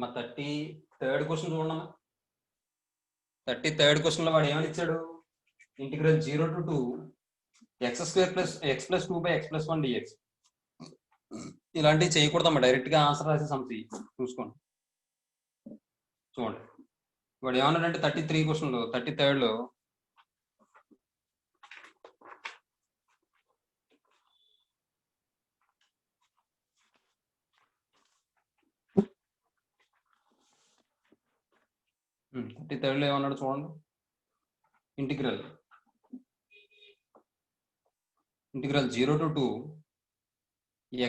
మా 33rd question చూడండి. 33rd question లో వాడు ఏమని ఇచ్చాడు? Integral 0 to 2 x² plus x plus 2 by x plus 1 dx. ఇలాంటివి చేయకూడదమ్మా, డైరెక్ట్ గా ఆన్సర్ రాసే సంస్థ చూసుకోండి. చూడండి వాడు ఏమన్నాడంటే 33 క్వశ్చన్ లో 33rd లో ఏమన్నాడు చూడండి. Integral 0 to 2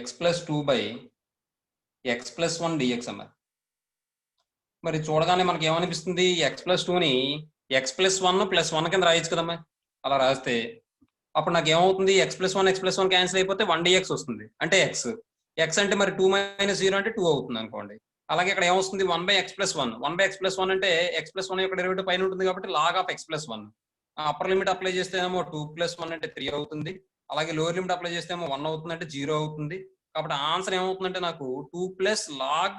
x plus 2 by x plus 1 dx అమ్మ. మరి చూడగానే మనకి ఏమనిపిస్తుంది? x plus 2ని x plus 1 plus 1 కింద రాయొచ్చు కదమ్మా. అలా రాస్తే అప్పుడు నాకు ఏమవుతుంది? x plus 1 క్యాన్సిల్ అయిపోతే 1 dx వస్తుంది. అంటే x అంటే మరి 2 - 0 అంటే 2 అవుతుంది అనుకోండి. అలాగే ఇక్కడ ఏమొస్తుంది? 1 by x plus 1. 1 by x plus 1 అంటే x plus 1 యొక్క డెరివేటివ్ పైన ఉంటుంది కాబట్టి log of x plus 1. Upper limit apply చేస్తే ఏమో 2 plus 1 అంటే 3 అవుతుంది. అలాగే లోవర్ లిమిట్ అప్లై చేస్తే ఏమో 1 అవుతుంది అంటే 0 అవుతుంది. కాబట్టి ఆన్సర్ ఏమవుతుందంటే నాకు 2 plus log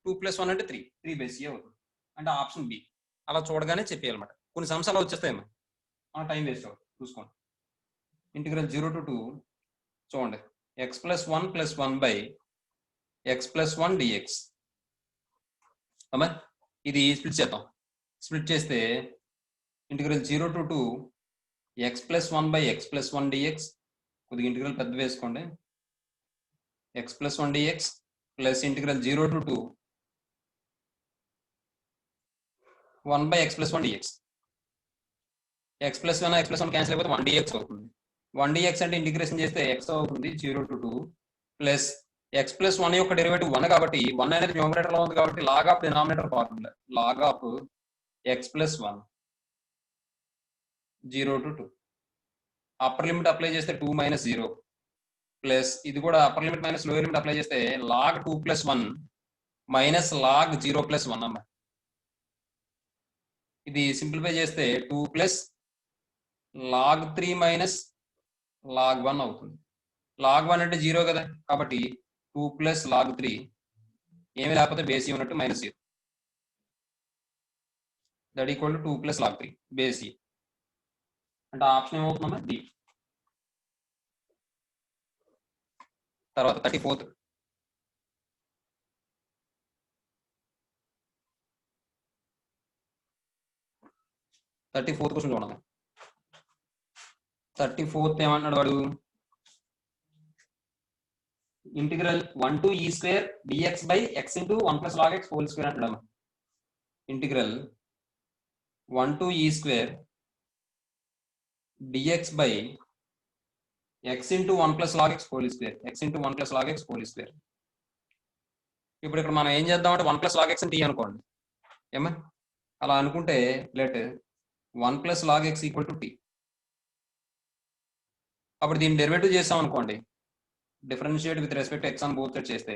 2 plus 1 అంటే 3 బై c అవుతుంది. అంటే ఆప్షన్ బి. అలా చూడగానే చెప్పేయాలన్నమాట. కొన్ని సమ్స్ అలా వచ్చేస్తాయేమో, మన టైం వేస్ట్ అవుతుంది. చూసుకోండి. ఇంటిగ్రల్ 0 to 2 చూడండి x plus 1 plus 1 by x plus 1 dx. అమ్మా ఇది స్ప్లిట్ చేద్దాం. స్ప్లిట్ చేస్తే integral 0 to 2 x plus 1 by x plus 1 dx. కొద్దిగా ఇంటిగ్రల్ పెద్ద వేసుకోండి. x plus 1 dx plus integral 0 to 2 1 by x plus 1 dx. x plus 1 cancel అయిపోతే 1 dx అవుతుంది. 1 dx అంటే ఇంటిగ్రేషన్ చేస్తే x అవుతుంది 0 to 2 ప్లస్ x plus 1 యొక్క డెరివేటివ్ 1 కాబట్టి 1 అనేది న్యూమరేటర్ లో ఉంది కాబట్టి log of denominator formula log of x plus 1 0 to 2. Upper limit apply చేస్తే 2 - 0 ప్లస్ ఇది కూడా upper limit minus lower limit apply చేస్తే log 2 plus 1 minus log 0 plus 1 అమ్మ. ఇది సింప్లిఫై చేస్తే 2 plus log 3 మైనస్ log 1 అవుతుంది. log 1 అంటే 0 కదా, కాబట్టి 2 plus log 3 ఏమి లేకపోతే బేసి ఉన్నట్టు -0. That equal to 2 plus log 3 బేసి. అంటే ఆప్షన్ ఏమవుతుందమ్మా? డి. తర్వాత 34th క్వశ్చన్ చూడండి. 34th ఏమన్నాడు వాడు? Integral 1 to e square dx by x into 1 plus log x whole square అంటాడు. Integral 1 to e square dx by x into 1 plus log x whole square. x into 1 plus log x whole square. ఇప్పుడు ఇక్కడ మనం ఏం చేద్దామంటే 1 plus log x అని t అనుకోండి. ఏమా అలా అనుకుంటే let 1 plus log x equal to t. అప్పుడు దీన్ని డెరివేటివ్ చేస్తాం అనుకోండి, differentiate with respect to x on both side చేస్తే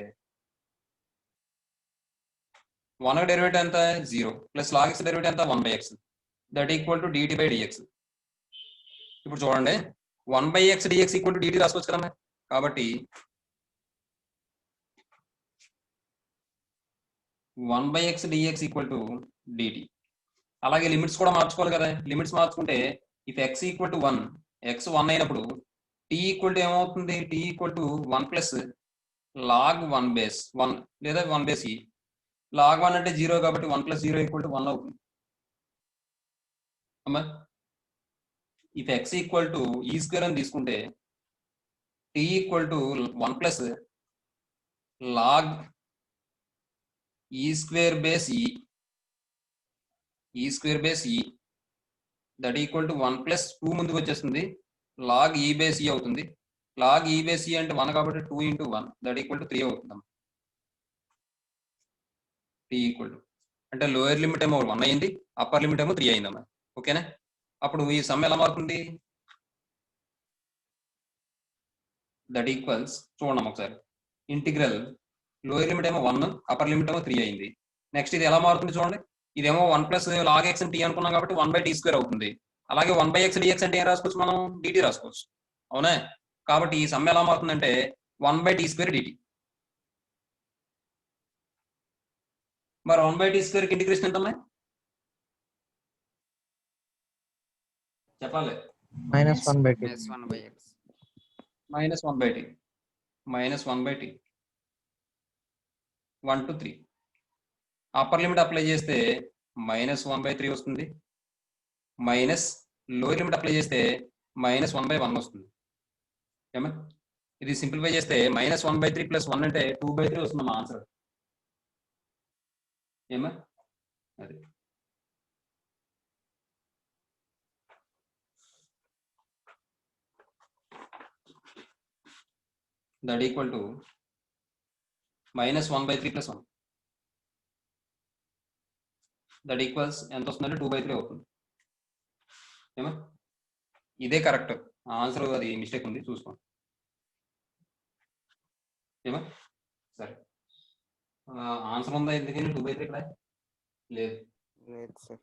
1 డెరివేటివ్ ఎంత? 0 ప్లస్ log x డెరివేటివ్ ఎంత? 1 by x. That equal to dt by dx. ఇప్పుడు చూడండి 1 by x dx equal to dt రాసుకోవచ్చు కదా. కాబట్టి 1 by x dx equal to dt. అలాగే limits కూడా మార్చుకోవాలి కదా. లిమిట్స్ మార్చుకుంటే if x equal to 1 x 1 అయినప్పుడు t ఈక్వల్ టు ఏమవుతుంది? t equal to 1 plus log 1 base 1 లేదా 1 బేస్ e. log 1 అంటే 0 కాబట్టి 1 ప్లస్ 0 ఈక్వల్ టు 1 అవుతుంది. అమ్మా ఇఫ్ x ఈక్వల్ టు ఈ స్క్వేర్ అని తీసుకుంటే t equal to 1 plus log e square base e square base e that equal to 1 plus 2 ముందుకు వచ్చేస్తుంది log e బేస్ e అవుతుంది. log e బేస్ e అంటే 1 కాబట్టి 2 into 1 దట్ ఈక్వల్ టు 3 అవుతుంది. t equal to అంటే lower limit ఏమో 1 అయింది, upper limit ఏమో 3 అయిందమ్మా. ఓకేనా? అప్పుడు ఈ సమ్ ఎలా మారుతుంది? దట్ ఈక్వల్స్ చూడండి ఒకసారి. ఇంటిగ్రల్ లోయర్ లిమిట్ ఏమో 1, అప్పర్ లిమిట్ ఏమో 3 అయింది. నెక్స్ట్ ఇది ఎలా మారుతుంది చూడండి. ఇదేమో 1 ప్లస్ log x అని t అనుకున్నాం కాబట్టి 1 by t స్క్వేర్ అవుతుంది. అలాగే 1 by x dx అంటే ఏం రాసుకోవచ్చు? మనం dt రాసుకోవచ్చు. అవునా? కాబట్టి ఈ సమ్ ఎలా మారుతుందంటే 1 by t స్క్వేర్ dt. మరి 1/t² కి ఇంటిగ్రేషన్ ఎంత అమ్మా? చెప్పాలి. -1/t. -1/x. -1/t. -1/t. 1 to 3. Upper limit apply చేస్తే -1/3 వస్తుంది. మైనస్ లోయర్ లిమిట్ అప్లై చేస్తే -1/1 వస్తుంది. ఏమా ఇది సింప్లిఫై చేస్తే -1/3 + 1 అంటే 2/3 వస్తుంది మా ఆన్సర్. ఏమా అది that equal to -1/3 + 1 that equals ఎంత వస్తుందంటే 2/3 అవుతుంది. ఏమా ఇదే కరెక్ట్ ఆన్సర్, అది మిస్టేక్ ఉంది చూసుకోండి. ఏమా సరే ఆన్సర్ ఉందా ఎందుకని 2/3 ఇక్కడ లేదు. లేదు సార్.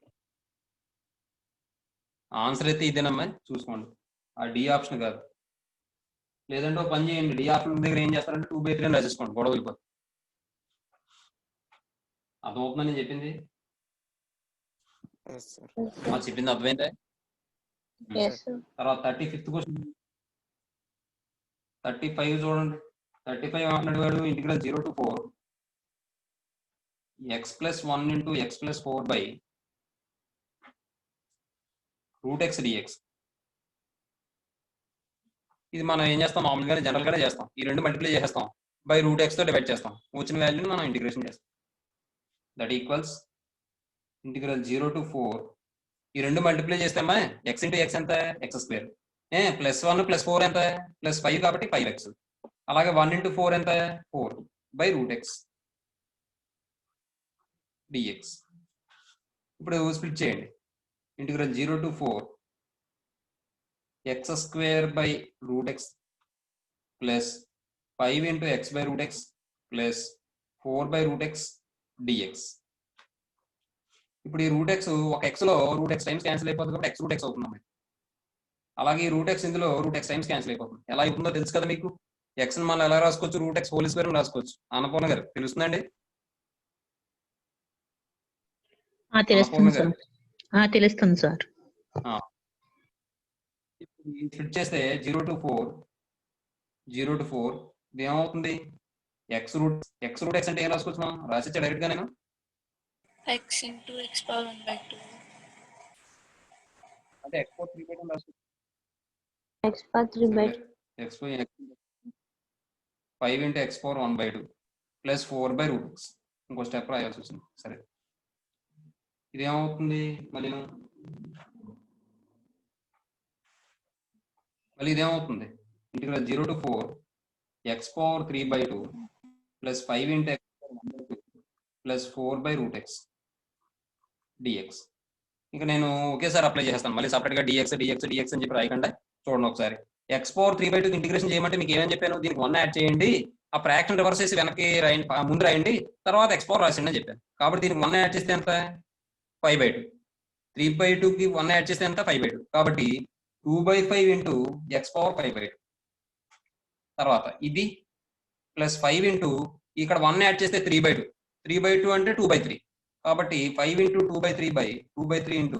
ఆన్సర్ అయితే ఇదేనమ్మా చూసుకోండి, ఆ డి ఆప్షన్ కాదు. లేదంటే ఒక పని చేయండి, డి ఆప్షన్ దగ్గర ఏం చేస్తారంటే 2/3 అని రాసేసుకోండి, గొడవ వెళ్ళిపోతుంది. అర్థమవుతుందని నేను చెప్పింది? Yes sir. చెప్పింది అర్థమైందా? Yes, sir. తర్వాత 35th క్వశ్చన్ 35 చూడండి. 35 ఏమంటున్నాడు వాడు? Integral 0 to 4 x + 1 × x + 4 by √x dx. ఇది మనం ఏం చేస్తాం, మామూలుగానే జనరల్ గానే చేస్తాం. ఈ రెండు మల్టిప్లై చేసేస్తాం, బై √x తో డివైడ్ చేస్తాం, వచ్చిన వాల్యూని మనం ఇంటిగ్రేషన్ చేస్తాం. That equals integral 0 to 4. ఈ రెండు మల్టిప్లై చేస్తామా, x × x ఎంత? x². +1 + 4 ఎంత? +5 కాబట్టి 5x. అలాగే 1 × 4 ఎంత? 4 బై √x dx. ఇప్పుడు స్ప్లిట్ చేయండి. Integral 0 to 4 x² by √x plus 5 × x by √x plus 4 by √x dx. ఇప్పుడు ఈ √x ఒక x లో √x టైమ్స్ క్యాన్సిల్ అయిపోతుంది కాబట్టి x √x అవుతుంది. అలాగే ఈ √x ఇందులో √x టైమ్స్ క్యాన్సిల్ అయిపోతుంది. ఎలా అవుతుందో తెలుసు కదా మీకు. x ని మనం ఎలా రాసుకోవచ్చు? √x² రాసుకోవచ్చు. అన్నపూర్ణ గారు తెలుస్తుందండి? తెలుస్తుంది సార్. తెలుస్తుంది సార్. స్ప్లిట్ చేస్తే 0 to 4 ఇది ఏమవుతుంది? x √x అంటే ఏం రాసుకోవచ్చు మనం? రాసిచ్చా డైరెక్ట్ గా నేను x × x⁴1/2 అంటే x⁴3/2 రాసుకోవచ్చు. x⁴3/2 5 × x⁴1/2 plus 4 by √x. ఇంకో స్టెప్ రాయాల్సి వచ్చింది. సరే ఇదేమవుతుంది? మళ్ళీ ఇదేమవుతుంది? Integral 0 to 4 x⁴3/2 plus 5 × x⁴1/2 plus 4 by √x dx. ఇంకా నేను ఒకేసారి అప్లై చేస్తాను, మళ్ళీ సపరేట్గా dx అని చెప్పి రాయకుండా చూడండి ఒకసారి. x⁴3/2 ఇంటిగ్రేషన్ చేయమంటే మీకు ఏమని చెప్పాను? దీనికి 1 యాడ్ చేయండి, ఆ ఫ్రాక్షన్ రివర్స్ చేసి వెనక్కి రాయండి, ముందు రాయండి, తర్వాత x⁴ రాసిండి అని చెప్పాను. కాబట్టి దీనికి 1 యాడ్ చేస్తే ఎంత? 5/2. 3/2కి 1 యాడ్ చేస్తే ఎంత? 5/2. కాబట్టి 2/5 × x⁴5/2. తర్వాత ఇది ప్లస్ 5 ఇక్కడ 1 యాడ్ చేస్తే 3/2. 3/2 అంటే 2/3. కాబట్టి 5 × 2/3 by 2/3 ×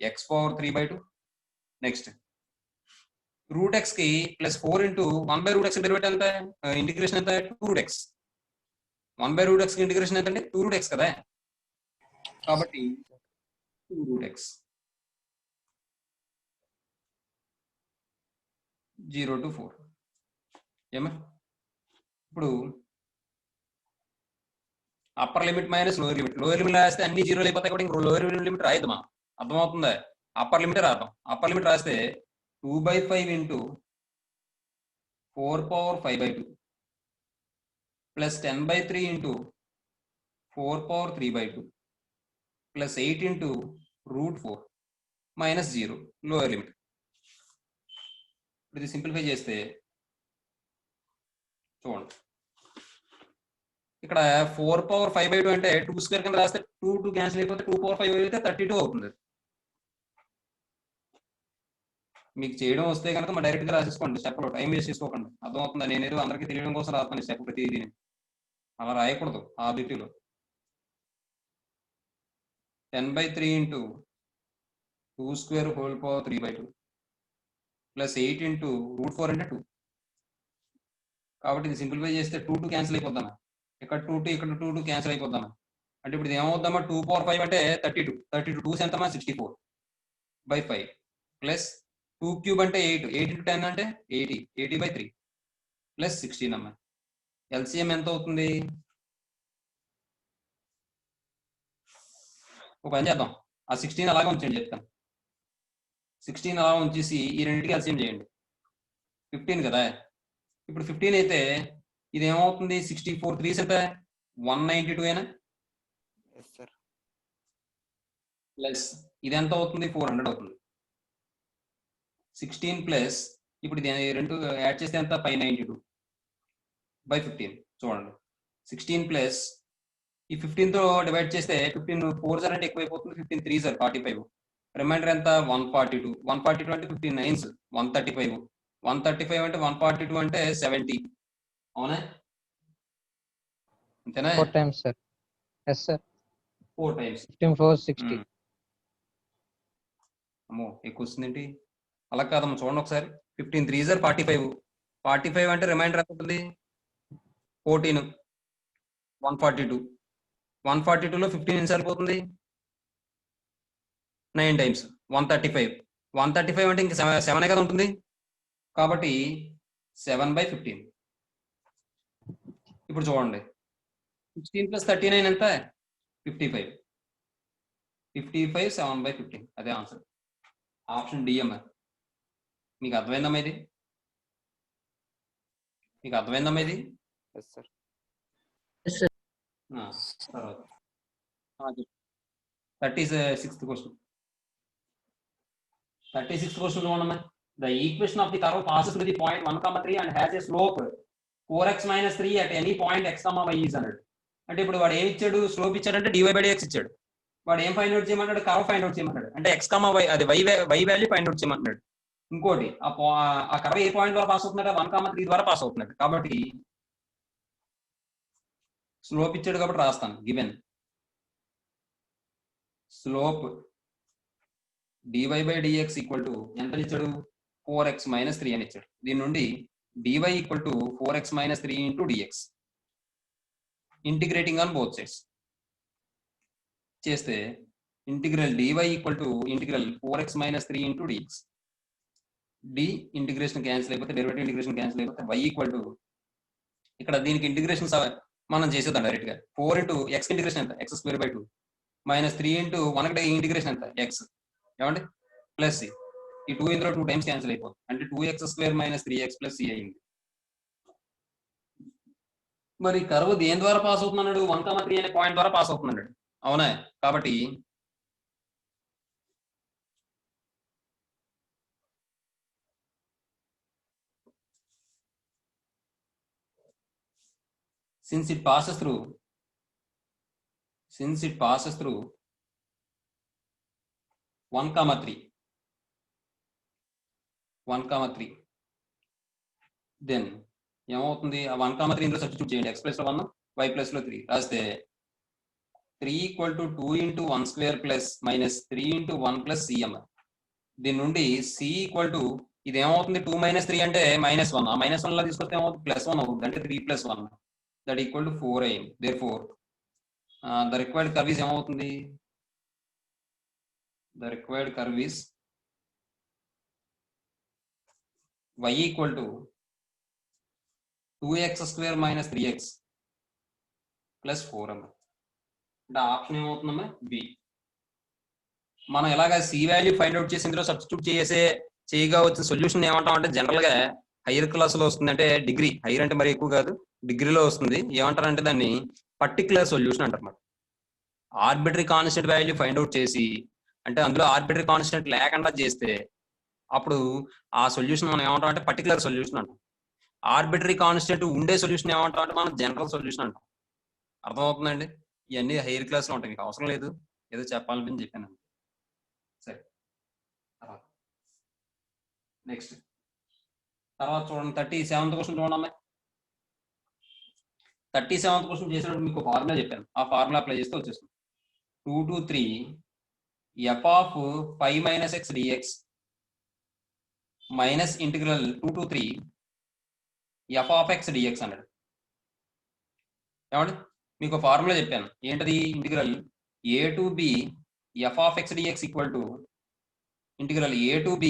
x⁴3/2. నెక్స్ట్ √x కి ప్లస్ 4 × 1 by √x డెరివేటివ్ ఎంత? ఇంటిగ్రేషన్ ఎంత? 2√x. 1 by √x కి ఇంటిగ్రేషన్ ఎంత అండి? 2√x కదా. కాబట్టి 2√x 0 to 4. ఏమా ఇప్పుడు upper limit minus lower limit. Lower limit రాస్తే అన్ని జీరోలు అయిపోతాయి కాబట్టి ఇంకో లోయర్ లిమిట్ రాయద్దు మనం. అర్థమవుతుందా? అప్పర్ లిమిట్ రాద్దాం. అప్పర్ లిమిట్ రాస్తే 2/5 × 4⁴5/2 plus 10/3 × 4⁴3/2 plus 8 × √4 minus 0 lower limit. ఇది సింప్లిఫై చేస్తే చూడండి, ఇక్కడ 4⁴5/2 అంటే 2² కింద రాస్తే 2 క్యాన్సిల్ అయిపోతే 2⁴5 అయితే 32 అవుతుంది. మీకు చేయడం వస్తే కనుక మా డైరెక్ట్ గా రాసేసుకోండి, స్టెప్లో టైం వేస్ట్ చేసుకోకండి. అర్థమవుతుందా? నేనేదో అందరికీ తెలియడం కోసం రాస్తాను స్టెప్ ప్రతిదీ, అలా రాయకూడదు ఆ ఆబ్జెక్టివ్లో. 10/3 into 2 square whole power 3/2 plus 8 into √4 అంటే 2. కాబట్టి ఇది సింప్లిఫై చేస్తే 2 క్యాన్సిల్ అయిపోద్దామా, ఇక్కడ 2 ఇక్కడ 2 క్యాన్సిల్ అయిపోద్దామా. అంటే ఇప్పుడు ఇది ఏమవుద్దామా, 2 power 5 అంటే 32 2 ఎంతమా 64/5 ప్లస్ 2 cube అంటే 8 into 10 అంటే 80/3 ప్లస్ 16 అమ్మా. ఎల్సిఎం ఎంత అవుతుంది? ఒక పని చేద్దాం, ఆ 16 అలాగే ఉంచండి చెప్తాను. 16 అలా ఉంచేసి ఈ రెండింటికి ఎల్సిఎం చేయండి. 15 కదా, ఇప్పుడు 15 అయితే ఇది ఏమవుతుంది, 64 3s ఎంత 192 ఏనా ప్లస్ ఇది ఎంత అవుతుంది 400 అవుతుంది. 16 ప్లస్ ఇప్పుడు ఇది రెండు యాడ్ చేస్తే ఎంత 592/15 చూడండి. 16 ప్లస్ ఈ 15 తో డివైడ్ చేస్తే 15 4s అంటే ఎక్కువైపోతుంది, 15 3s 45, రిమైండర్ ఎంత 142 అంటే 15 9s 135 అంటే 142 అంటే 70. అవునా, అంతేనా? 4 times sir. Yes sir. 4 times 15 4 60. అమ్మో ఎక్కువ వస్తుందేంటి? అలా కాదమ్మా, చూడండి ఒకసారి. 15 3s 45 అంటే రిమైండర్ ఎంత ఉంటుంది 14 142లో 15 ఎన్నిసార్లు పోతుంది 9 times 135 అంటే ఇంక 7 కదా ఉంటుంది, కాబట్టి 7/15. ఇప్పుడు చూడండి 16 + 39 ఎంత 55 7/15 అదే ఆన్సర్. ఆప్షన్ డి అమ్మా. మీకు అర్థమైందమ్మా ఇది? Yes sir. తర్వాత 36th క్వశ్చన్. 36th క్వశ్చన్ చూడమ్మా. The equation of the curve passes through the point 1, 3 and has a slope 4x - 3 at any point x, y is అన్నాడు. అంటే ఇప్పుడు వాడు ఏమి ఇచ్చాడు, స్లోప్ ఇచ్చాడంటే dy/dx ఇచ్చాడు. వాడు ఏం ఫైండ్ అవుట్ చేయమన్నాడు, కర్వ్ ఫైండ్ అవుట్ చేయమన్నాడు. అంటే x, y అది y వాల్యూ ఫైండ్ అవుట్ చేయమన్నాడు. ఇంకోటి ఆ కర్వ్ ఏ పాయింట్ ద్వారా పాస్ అవుతున్నాడు, 1, 3 ద్వారా పాస్ అవుతున్నాడు. కాబట్టి స్లోప్ ఇచ్చాడు కాబట్టి రాస్తాను. Given slope dy/dx equal to ఎంత ఇచ్చాడు 4x - 3 అని ఇచ్చాడు. దీని నుండి dy equal to 4x - 3 × dx integrating on both sides చేస్తే integral dy equal to integral 4x - 3 × dx. D integration cancel అయిపోతే, డెరివేటివ్ ఇంటిగ్రేషన్ క్యాన్సిల్ అయిపోతే y ఈక్వల్ టు ఇక్కడ దీనికి ఇంటిగ్రేషన్ మనం చేసేద్దాం డైరెక్ట్ గా. 4 × x ఇంటిగ్రేషన్ ఎంత x²/2 - 3 × 1 ఇంటిగ్రేషన్ ఎంత x ఏమండి ప్లస్ c. ఈ 2 ఇందులో 2 టైమ్స్ క్యాన్సిల్ అయిపోతుంది, అంటే 2x² - 3x + c అయింది. మరి కర్వ్ దేని ద్వారా పాస్ అవుతున్నాడు, 1, 3 అనే పాయింట్ ద్వారా పాస్ అవుతున్నాడు. అవునా, కాబట్టి since it passes through 1, 3 then ఏమవుతుంది, ఆ 1, 3 ఇందులో సబ్స్టిట్యూట్ చేయండి. x + 1 y + 3 రాస్తే 3 = 2 × 1² - 3 × 1 + c అమ్మ. దీని నుండి c ఈక్వల్ టు ఇది ఏమవుతుంది 2 - 3 అంటే -1, ఆ -1 లా తీసుకొస్తే ఏమవుతుంది +1 అవుతుంది, అంటే 3 + 1 దట్ ఈక్వల్ టు 4 అయింది. Therefore the required curve is ఏమవుతుంది, the required curve is y equal to 2x² - 3x + 4 అమ్మ. అంటే ఆప్షన్ ఏమవుతుందమ్మా బి. మనం ఎలాగ సి వాల్యూ ఫైండ్ అవుట్ చేసి ఇందులో సబ్స్టిట్యూట్ చేయగా వచ్చిన సొల్యూషన్ ఏమంటాం అంటే, జనరల్ గా హైయర్ క్లాసులో వస్తుంది, అంటే డిగ్రీ హైయర్ అంటే మరి ఎక్కువ కాదు, డిగ్రీలో వస్తుంది. ఏమంటారంటే దాన్ని పర్టికులర్ సొల్యూషన్ అంటారు. మరి arbitrary constant value find out చేసి, అంటే అందులో ఆర్బిటరీ కాన్స్టెంట్ లేకుండా చేస్తే అప్పుడు ఆ సొల్యూషన్ మనం ఏమంటాం అంటే పర్టికులర్ సొల్యూషన్ అంటాం. ఆర్బిటరీ కాన్స్టెంట్ ఉండే సొల్యూషన్ ఏమంటాం అంటే మనం జనరల్ సొల్యూషన్ అంటాం. అర్థమవుతుందండి? ఇవన్నీ హైయర్ క్లాస్ లో ఉంటాయి, మీకు అవసరం లేదు, ఏదో చెప్పాలని చెప్పాను. సరే, నెక్స్ట్ తర్వాత చూడండి 37th క్వశ్చన్ చూడండి. 37th క్వశ్చన్ చేసినప్పుడు మీకు ఫార్ములా చెప్పాను, ఆ ఫార్ములా అప్లై చేస్తే వచ్చేస్తుంది. 2 to 3 f of 5 minus x dx minus integral 2 to 3 f of x dx అన్నాడు. ఏమండి మీకు ఫార్ములా చెప్పాను ఏంటది, integral a to b f of x dx equal to integral a to b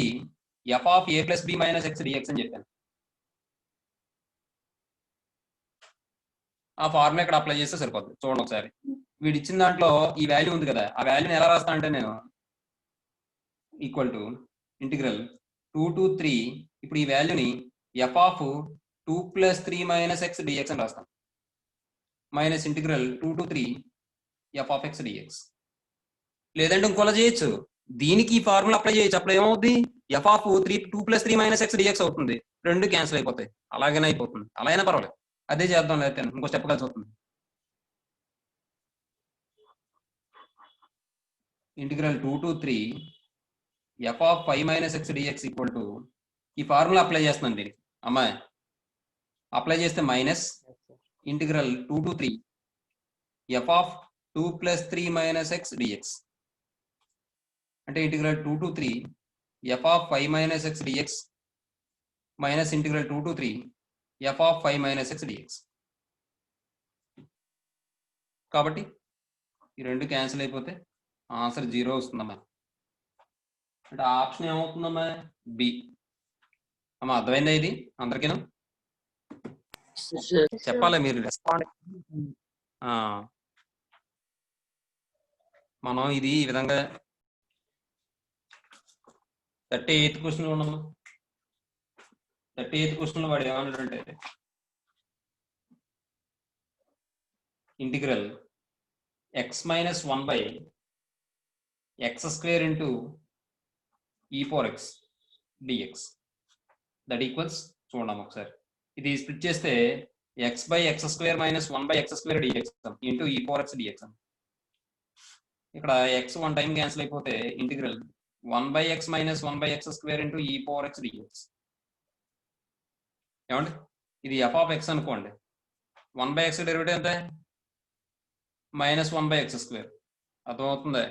f of a plus b minus x dx అని చెప్పాను. ఆ formula ఇక్కడ apply చేస్తే సరిపోతుంది. చూడండి ఒకసారి, వీడు ఇచ్చిన దాంట్లో ఈ వాల్యూ ఉంది కదా, ఆ వాల్యూని ఎలా రాస్తా అంటే నేను ఈక్వల్ టు ఇంటిగ్రల్ 2 to 3, ఇప్పుడు ఈ వాల్యూని f of 2 plus 3 minus x dx అని రాస్తాను, minus integral 2 to 3 f of x dx. లేదంటే ఇంకోలా చేయొచ్చు, దీనికి ఈ ఫార్ములా అప్లై చేయొచ్చు. అప్పుడు ఏమవుతుంది, f of 2 plus 3 minus x dx అవుతుంది, రెండు క్యాన్సిల్ అయిపోతాయి. అలాగనే అయిపోతుంది, అలా అయినా పర్వాలేదు, అదే చేద్దాం. లేకపోతే ఇంకో స్టెప్ కలిసి అవుతుంది. Integral 2 to 3 f of 5 minus x dx equal to ఈ ఫార్ములా అప్లై చేస్తున్నాను దీనికి. అమ్మాయి అప్లై చేస్తే minus integral 2 to 3 f of 2 plus 3 minus x dx అంటే integral 2 to 3 f of 5 minus x dx minus integral 2 to 3 f of 5 minus x dx. కాబట్టి ఈ రెండు cancel అయిపోతే ఆన్సర్ 0 వస్తుందమ్మా. అంటే ఆప్షన్ ఏమవుతుందమ్మా, బి. అమ్మా అర్థమైందా ఇది అందరికీనా? చెప్పాలి మీరు. మనం ఇది ఈ విధంగా 38th క్వశ్చన్ ఉండమ్మా. 38th క్వశ్చన్ వాడు ఏమన్నాడంటే integral x minus 1 by x square into e power x dx that equals, చూడండి ఒకసారి ఇది స్ప్లిట్ చేస్తే x by x square minus 1 by x square dx into e power x dx. ఇక్కడ x one time cancel అయిపోతే integral 1 by x minus 1 by x square into e power x dx. ఏమండి ఇది f of x అనుకోండి, 1 by x derivative ఎంత, minus 1 by x square. అర్థమవుతుందా?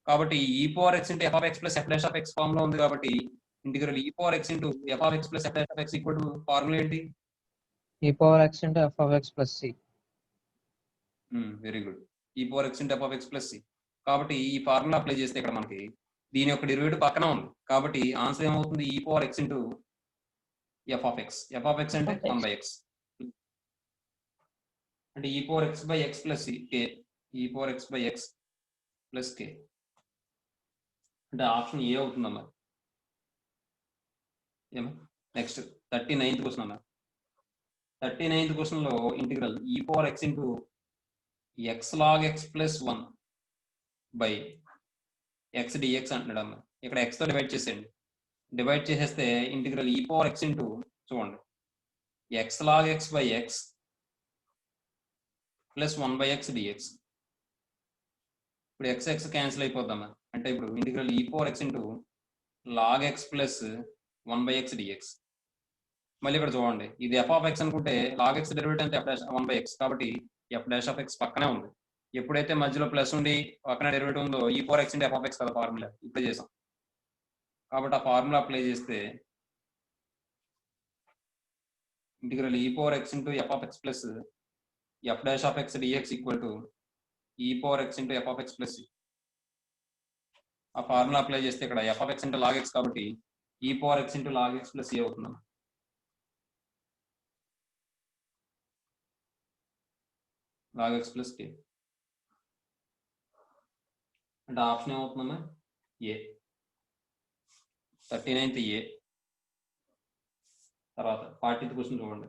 కాబట్టి ఈ power x into f of x plus f dash of x form లో ఉంది. కాబట్టి ఇంటిగ్రల్ ఈ power x into f of x plus f dash of x equal to formula ఏంటి, e power x into f of x plus c. Very good, ఈ power x into f of x plus c. కాబట్టి ఈ formula apply చేస్తే ఇక్కడ మనకి దీని యొక్క derivative పక్కన ఉంది. కాబట్టి ఆన్సర్ ఏమవుతుంది, ఈ power x into f of x. f of x అంటే 1 by x అంటే e power x by x plus k, e power x by x plus k అంటే ఆప్షన్ ఏ అవుతుందమ్మా. ఏమో నెక్స్ట్ 39th క్వశ్చన్ అమ్మా. 39th question లో integral e power x into x log x plus 1 by x dx అంటున్నాడు అమ్మా. ఇక్కడ x తో divide చేసేయండి, డివైడ్ చేసేస్తే integral e power x into చూడండి x log x by x plus 1 by x dx. ఇప్పుడు x cancel అయిపోద్దామా, అంటే ఇప్పుడు integral e power x into log x plus 1 by x dx. మళ్ళీ ఇక్కడ చూడండి ఇది f of x అనుకుంటే log x డెరివేటివ్ అంటే f డాష్ 1 by x, కాబట్టి f డాష్ ఆఫ్ x పక్కనే ఉంది. ఎప్పుడైతే మధ్యలో ప్లస్ ఉండి పక్కన డెరివేటివ్ ఉందో e power x into f of x కదా ఫార్ములా ఇప్పుడు చేసాం. కాబట్టి ఆ ఫార్ములా అప్లై చేస్తే integral e power x into f of x plus f dash of x dx equal to e power x into f of x plus c. ఆ formula apply చేస్తే ఇక్కడ f of x into log x కాబట్టి e power x into log x plus c అవుతుంది. log x plus k అంటే option ఏమవుతుందమ్మా, ఏ. 39th ఏ. తర్వాత 40th question చూడండి.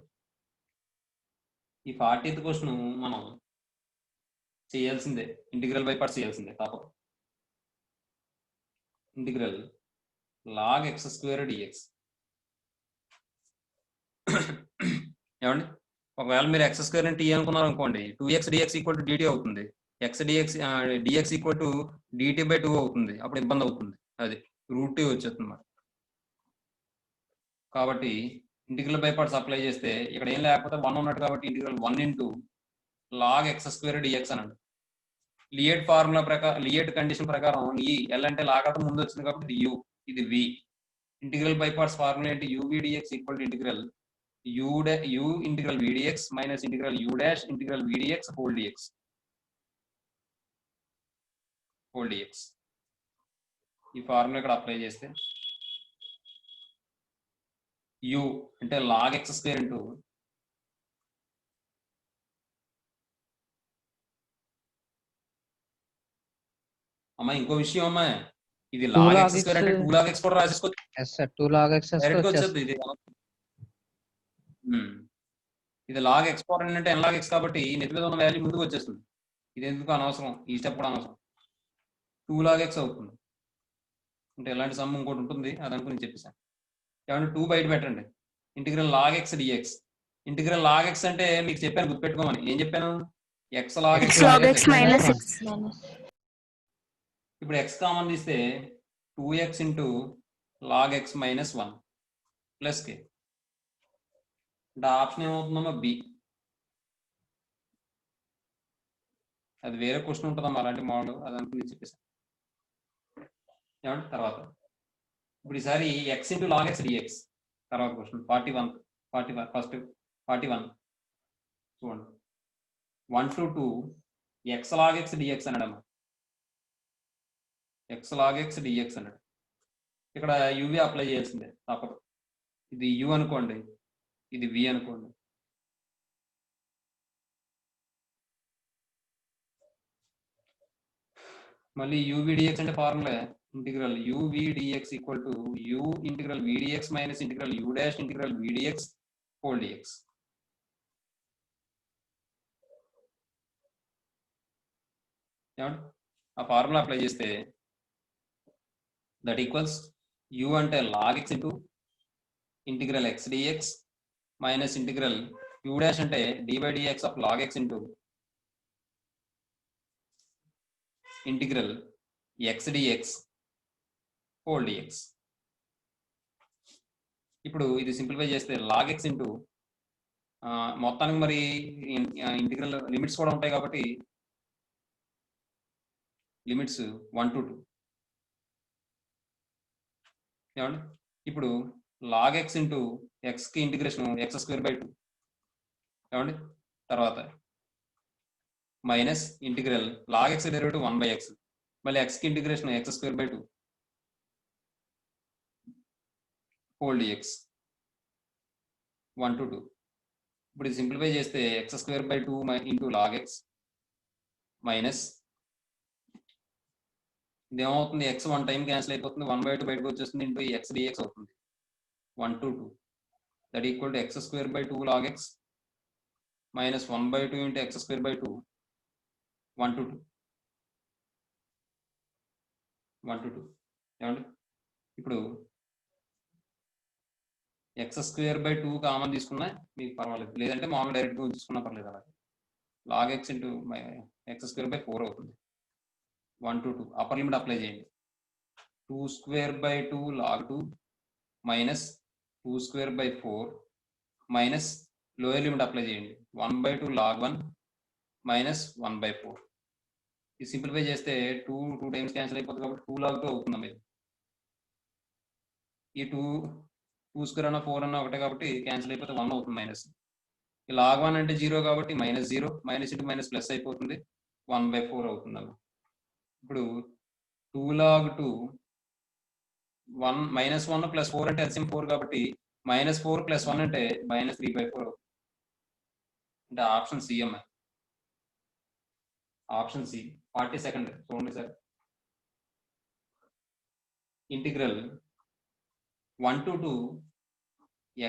ఈ 40th question మనం చేయాల్సిందే, ఇంటిగ్రల్ బై పార్ట్స్ చేయాల్సిందే. తప్ప integral log x square dx. ఏమండి ఒకవేళ మీరు x స్క్వేర్ ని t అనుకున్నారు అనుకోండి, 2x dx equal to dt అవుతుంది, x dx equal to dt by 2 అవుతుంది. అప్పుడు ఇబ్బంది అవుతుంది, అది √2 వచ్చేస్తుంది మరి. కాబట్టి ఇంటిగ్రల్ బై పార్ట్స్ అప్లై చేస్తే ఇక్కడ ఏం లేకపోతే 1 ఉన్నట్టు, కాబట్టి integral 1 into log x square dx అనండి. లియేట్ ఫార్ములా ప్రకారం, లియేట్ కండిషన్ ప్రకారం ఈ ఎల్ అంటే లాగటం ముందు వచ్చింది కాబట్టి యు, ఇది v. Integral by parts formula ఏంటి? U v d x equal to integral u integral v d x minus integral u dash integral v d x whole d x ఈ ఫార్ములా ఇక్కడ అప్లై చేస్తే యు అంటే లాగ్ ఎక్స్ స్క్వేర్ ఇంటూ అమ్మా ఇంకో విషయం అమ్మా, ఇది Two log log x square అంటే x- 2 లాగ్ ఎక్స్ కూడా రాసేసుకోవచ్చు, yes sir 2 log x direct గా వచ్చేస్తుంది. వచ్చేది ఇది. ఇది లాగ్ ఎక్స్ పవర్ n అంటే n లాగ్ ఎక్స్ కాబట్టి నెట్ మీద ఉన్న వాల్యూ ముందుకు వచ్చేస్తుంది. ఇది ఎందుకు అనవసరం, ఈ స్టెప్ కూడా అనవసరం. 2 లాగ్ ఎక్స్ అవుతుంది. అంటే ఎలాంటి సమ్ ఇంకోటి ఉంటుంది, అది అనుకుని చెప్పేసాను. ఏమంటే 2 బయట పెట్టండి. ఇంటిగ్రల్ లాగ్ ఎక్స్ డిఎక్స్. ఇంటిగ్రల్ లాగ్ ఎక్స్ అంటే మీకు చెప్పాను, గుర్తుపెట్టుకోమని. ఏం చెప్పాను? X log X x log x minus x. ఇప్పుడు ఎక్స్ కామన్ తీస్తే 2x into log x minus 1 plus k. అంటే ఆప్షన్ ఏమవుతుందమ్మా? బి. అది వేరే క్వశ్చన్ ఉంటుందమ్మా అలాంటి మోడల్, అది అనుకుని చెప్పేసాను. ఏమంటే తర్వాత ఇప్పుడు ఈసారి x into log x d x. తర్వాత క్వశ్చన్ 41 ఫస్ట్ 41 చూడండి. 1 to 2 x log x d x అన్నాడమ్మా. ఎక్స్ లాగ్ ఎక్స్ డిఎక్స్ అన్నాడు. ఇక్కడ యువి అప్లై చేయాల్సిందే తప్పదు. ఇది యు అనుకోండి, ఇది వి అనుకోండి. మళ్ళీ యువిడిఎక్స్ అంటే formula integral u v d x equal to u integral v d x minus integral u dash integral v d x whole d x. ఆ ఫార్ములా అప్లై చేస్తే దట్ ఈక్వల్స్ యు అంటే log x into integral x dx minus integral u dash అంటే d by dx of log x into integral x dx whole dx. ఇప్పుడు ఇది simplify చేస్తే log x into మొత్తానికి మరి integral limits కూడా ఉంటాయి కాబట్టి లిమిట్స్ 1 to 2. ఏమండి ఇప్పుడు లాగ్ ఎక్స్ ఇంటూ ఎక్స్కి ఇంటిగ్రేషన్ ఎక్స్ స్క్వేర్ బై 2. ఏమండి తర్వాత minus integral log x derivative 1 by x, మళ్ళీ ఎక్స్కి integration x square by 2 whole d x 1 to 2. ఇప్పుడు ఇది సింప్లిఫై చేస్తే x square by 2 into log x minus ఇదేమవుతుంది? ఎక్స్ 1 టైం క్యాన్సిల్ అయిపోతుంది, 1 బై 2 బయటకు వచ్చేస్తుంది, ఇంటూ ఎక్స్ డిఎక్స్ అవుతుంది 1 to 2. That equal to x square by 2 log x minus 1 by 2 into x square by 2 1 to 2. ఏమండి ఇప్పుడు X square by 2 common తీసుకున్నా మీకు పర్వాలేదు, లేదంటే మామూలు డైరెక్ట్గా తీసుకున్నా పర్లేదు. అలాగే log x into x square by 4 అవుతుంది 1 to 2. అప్పర్ లిమిట్ అప్లై చేయండి. 2 square by 2 log 2 minus 2 square by 4 minus lower limit apply చేయండి 1 బై 2 లాగ్ 1 మైనస్ 1 బై 4. ఇది సింప్లిఫై చేస్తే 2 టైమ్స్ క్యాన్సిల్ అయిపోతుంది కాబట్టి 2 లాగ్ 2 అవుతుంది మీరు. ఈ 2 స్క్వేర్ అన్న 4 అన్న ఒకటే కాబట్టి క్యాన్సిల్ అయిపోతే 1 అవుతుంది మైనస్. ఈ లాగ్ 1 అంటే 0 కాబట్టి minus 0 minus into minus plus అయిపోతుంది 1 బై 4 అవుతుంది అలా. ఇప్పుడు 2 log 2 1 మైనస్ 1 ప్లస్ 4 అంటే ఎల్సిఎం 4 కాబట్టి మైనస్ 4 ప్లస్ 1 అంటే మైనస్ 3 బై 4 అవుతుంది. అంటే ఆప్షన్ సి అమ్మాయి, ఆప్షన్ సి 42nd చూడండి sir. Integral 1 to 2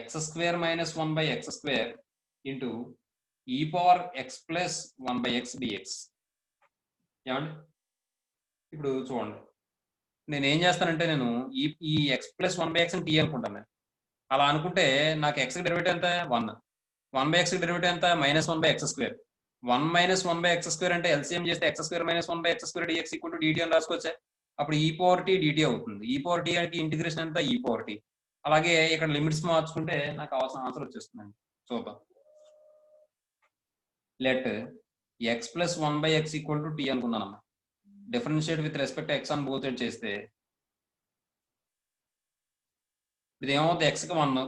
x square minus 1 by x square into e power x plus 1 by x d x. ఏమండి ఇప్పుడు చూడండి, నేను ఏం చేస్తానంటే నేను ఈ x plus 1 by x t అనుకుంటాను. నేను అలా అనుకుంటే నాకు ఎక్స్ డెరివేటివ్ ఎంత? 1 బై ఎక్స్ డెరివేటివ్ ఎంత? Minus 1 by x square. 1 minus 1 by x square అంటే ఎల్సిఎం చేస్తే x square minus 1 by x square dx equal to dt అని రాసుకోవచ్చా? అప్పుడు ఈ పవర్ టీ డిటి అవుతుంది. ఈ పవర్ టీ అంటే ఇంటిగ్రేషన్ ఎంత? ఈ పవర్ టీ. అలాగే ఇక్కడ లిమిట్స్ మార్చుకుంటే నాకు కావాల్సిన ఆన్సర్ వచ్చేస్తుందండి. చూద్దాం. లెట్ ఎక్స్ ప్లస్ 1/x ఈక్వల్ టు టీ అనుకున్నానమ్మా. డిఫరెన్షియేట్ విత్ రెస్పెక్ట్ ఎక్స్ అని బోత్ సైడ్ చేస్తే ఇది ఏమవుతుంది, ఎక్స్కి 1,